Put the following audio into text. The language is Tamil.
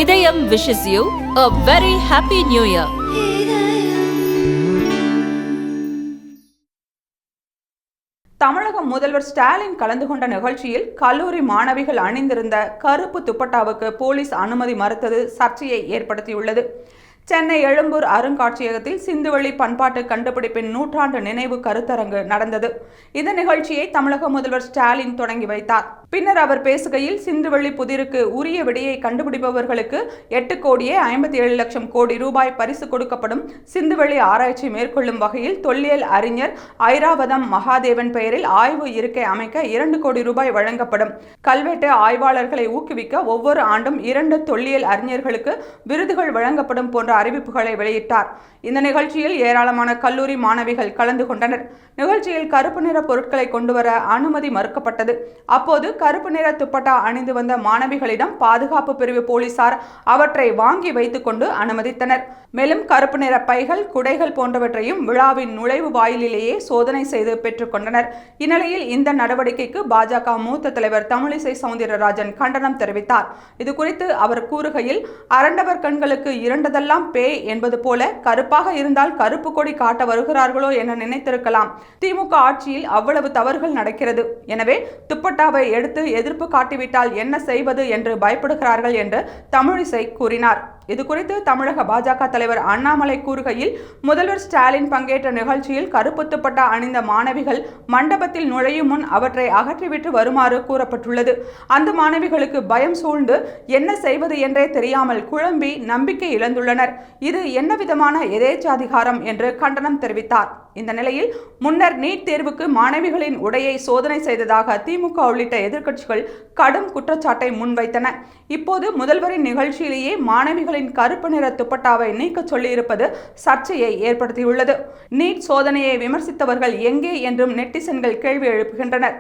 இதயம் wishes you a very happy new year. தமிழக முதல்வர் ஸ்டாலின் கலந்து கொண்ட நிகழ்ச்சியில் கல்லூரி மாணவிகள் அணிந்திருந்த கருப்பு துப்பட்டாவுக்கு போலீஸ் அனுமதி மறுத்தது சர்ச்சையை ஏற்படுத்தியுள்ளது. சென்னை எழும்பூர் அருங்காட்சியகத்தில் சிந்துவெளி பண்பாட்டு கண்டுபிடிப்பின் நூற்றாண்டு நினைவு கருத்தரங்கு நடந்தது. இந்த நிகழ்ச்சியை தமிழக முதல்வர் ஸ்டாலின் தொடங்கி வைத்தார். பின்னர் அவர் பேசுகையில், சிந்துவெளி புதிருக்கு உரிய விடையை கண்டுபிடிப்பவர்களுக்கு 8,57,00,000 கோடி ரூபாய் பரிசு கொடுக்கப்படும். சிந்துவெளி ஆராய்ச்சி மேற்கொள்ளும் வகையில் தொல்லியல் அறிஞர் ஐராவதம் மகாதேவன் பெயரில் ஆய்வு இருக்கை அமைக்க 2 கோடி ரூபாய் வழங்கப்படும். கல்வெட்டு ஆய்வாளர்களை ஊக்குவிக்க ஒவ்வொரு ஆண்டும் 2 தொல்லியல் அறிஞர்களுக்கு விருதுகள் வழங்கப்படும் போன்ற அறிவிப்புகளை வெளியிட்டார். இந்த நிகழ்ச்சியில் ஏராளமான கல்லூரி மாணவிகள் கலந்து கொண்டனர். நிகழ்ச்சியில் கருப்பு நிற பொருட்களை கொண்டுவர அனுமதி மறுக்கப்பட்டது. அப்போது கருப்பு நிற துப்பட்டா அணிந்து வந்த மாணவிகளிடம் பாதுகாப்பு பிரிவு போலீசார் அவற்றை வாங்கி வைத்துக் கொண்டு அனுமதித்தனர். மேலும் கருப்பு நிற பைகள், குடைகள் போன்றவற்றையும் விழாவின் நுழைவு வாயிலேயே சோதனை செய்து பெற்றுக் கொண்டனர். இந்நிலையில் இந்த நடவடிக்கைக்கு பாஜக மூத்த தலைவர் தமிழிசை சவுந்தரராஜன் கண்டனம் தெரிவித்தார். இதுகுறித்து அவர் கூறுகையில், அரண்டவர் கண்களுக்கு இரண்டதெல்லாம் பேய் என்பது போல கருப்பாக இருந்தால் கருப்பு கொடி காட்ட வருகிறார்களோ என நினைத்திருக்கலாம். திமுக ஆட்சியில் அவ்வளவு தவறுகள் நடக்கிறது. எனவே துப்பட்டாவை எடுத்து எதிர்ப்பு காட்டிவிட்டால் என்ன செய்வது என்று பயப்படுகிறார்கள் என்று தமிழிசை கூறினார். இதுகுறித்து தமிழக பாஜக தலைவர் அண்ணாமலை கூறுகையில், முதல்வர் ஸ்டாலின் பங்கேற்ற நிகழ்ச்சியில் கருப்பு துப்பட்டா அணிந்த மாணவிகள் மண்டபத்தில் நுழையும் முன் அவற்றை அகற்றிவிட்டு வருமாறு கூறப்பட்டுள்ளது. அந்த மாணவிகளுக்கு பயம் சூழ்ந்து என்ன செய்வது என்றே தெரியாமல் குழம்பி நம்பிக்கை இழந்துள்ளனர். இது என்ன விதமான எதேச்சாதிகாரம் என்று கண்டனம் தெரிவித்தார். இந்த நிலையில் முன்னர் நீட் தேர்வுக்கு மாணவிகளின் உடையை சோதனை செய்ததாக திமுக உள்ளிட்ட எதிர்க்கட்சிகள் கடும் குற்றச்சாட்டை முன்வைத்தன. இப்போது முதல்வரின் நிகழ்ச்சியிலேயே மாணவிகளின் கருப்பு நிற துப்பட்டாவை நீக்க சொல்லியிருப்பது சர்ச்சையை ஏற்படுத்தியுள்ளது. நீட் சோதனையை விமர்சித்தவர்கள் எங்கே என்றும் நெட்டிசன்கள் கேள்வி எழுப்புகின்றனர்.